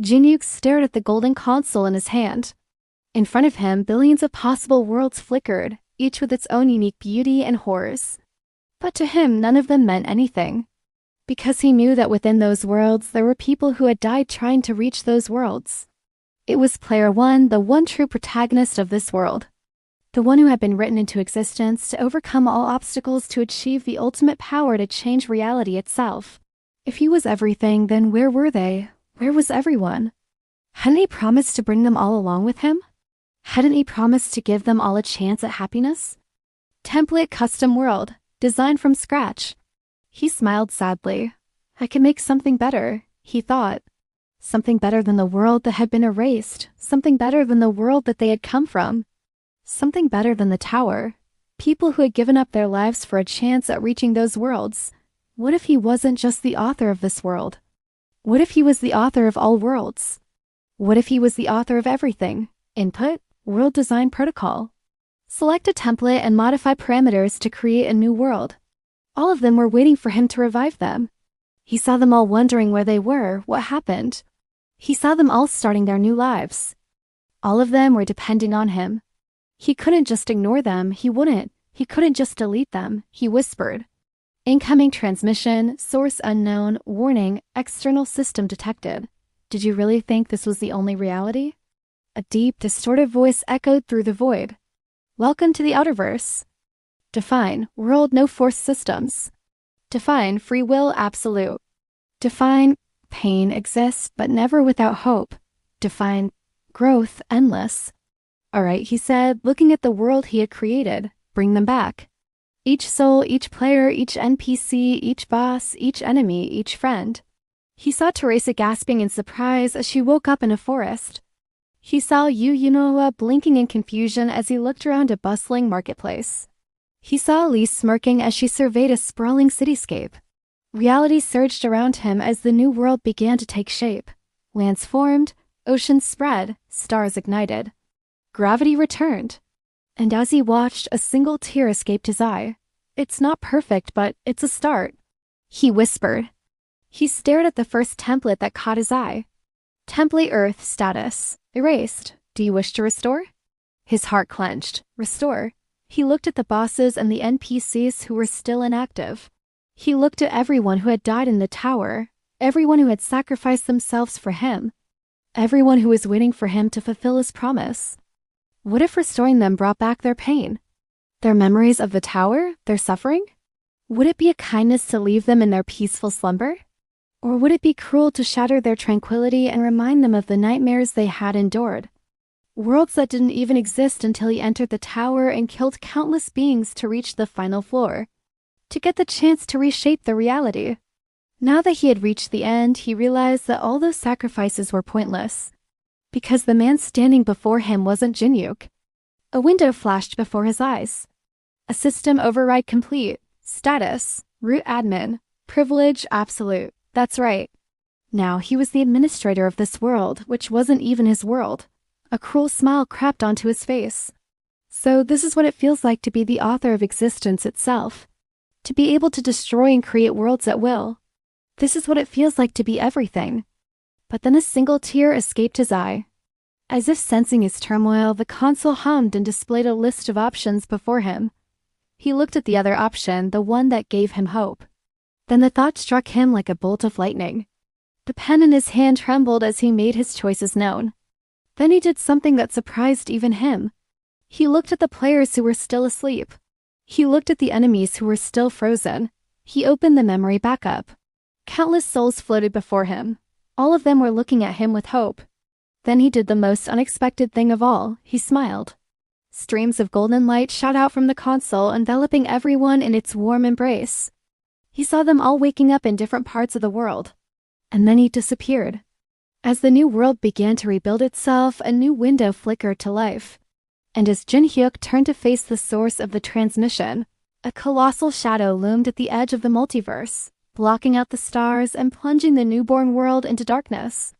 Jinhyuk stared at the golden console in his hand. In front of him, billions of possible worlds flickered, each with its own unique beauty and horrors. But to him, none of them meant anything. Because he knew that within those worlds, there were people who had died trying to reach those worlds. It was Player One, the one true protagonist of this world. The one who had been written into existence to overcome all obstacles to achieve the ultimate power to change reality itself. If he was everything, then where were they? Where was everyone? Hadn't he promised to bring them all along with him? Hadn't he promised to give them all a chance at happiness? Template custom world, designed from scratch. He smiled sadly. I could make something better, he thought. Something better than the world that had been erased. Something better than the world that they had come from. Something better than the tower. People who had given up their lives for a chance at reaching those worlds. What if he wasn't just the author of this world? What if he was the author of all worlds? What if he was the author of everything? Input, world design protocol. Select a template and modify parameters to create a new world. All of them were waiting for him to revive them. He saw them all wondering where they were, what happened. He saw them all starting their new lives. All of them were depending on him. He couldn't just ignore them, he wouldn't. He couldn't just delete them, he whispered. Incoming transmission, source unknown, warning, external system detected. Did you really think this was the only reality? A deep, distorted voice echoed through the void. Welcome to the Outerverse. Define, world no force systems. Define, free will absolute. Define, pain exists but never without hope. Define, growth endless. All right, he said, looking at the world he had created. Bring them back. Each soul, each player, each NPC, each boss, each enemy, each friend. He saw Teresa gasping in surprise as she woke up in a forest. He saw Yu Yunoa blinking in confusion as he looked around a bustling marketplace. He saw Lee smirking as she surveyed a sprawling cityscape. Reality surged around him as the new world began to take shape. Lands formed, oceans spread, stars ignited. Gravity returned. And as he watched, a single tear escaped his eye. It's not perfect, but it's a start. He whispered. He stared at the first template that caught his eye. Template Earth status. Erased. Do you wish to restore? His heart clenched. Restore. He looked at the bosses and the NPCs who were still inactive. He looked at everyone who had died in the tower. Everyone who had sacrificed themselves for him. Everyone who was waiting for him to fulfill his promise. What if restoring them brought back their pain? Their memories of the tower? Their suffering? Would it be a kindness to leave them in their peaceful slumber? Or would it be cruel to shatter their tranquility and remind them of the nightmares they had endured? Worlds that didn't even exist until he entered the tower and killed countless beings to reach the final floor. To get the chance to reshape the reality. Now that he had reached the end, he realized that all those sacrifices were pointless. Because the man standing before him wasn't Jinhyuk. A window flashed before his eyes. A system override complete. Status. Root admin. Privilege absolute. That's right. Now he was the administrator of this world, which wasn't even his world. A cruel smile crept onto his face. So this is what it feels like to be the author of existence itself. To be able to destroy and create worlds at will. This is what it feels like to be everything. But then a single tear escaped his eye. As if sensing his turmoil, the console hummed and displayed a list of options before him. He looked at the other option, the one that gave him hope. Then the thought struck him like a bolt of lightning. The pen in his hand trembled as he made his choices known. Then he did something that surprised even him. He looked at the players who were still asleep. He looked at the enemies who were still frozen. He opened the memory backup. Countless souls floated before him. All of them were looking at him with hope. Then he did the most unexpected thing of all. He smiled. Streams of golden light shot out from the console, enveloping everyone in its warm embrace. He saw them all waking up in different parts of the world. And then he disappeared. As the new world began to rebuild itself, a new window flickered to life. And as Jinhyuk turned to face the source of the transmission, a colossal shadow loomed at the edge of the multiverse, blocking out the stars and plunging the newborn world into darkness.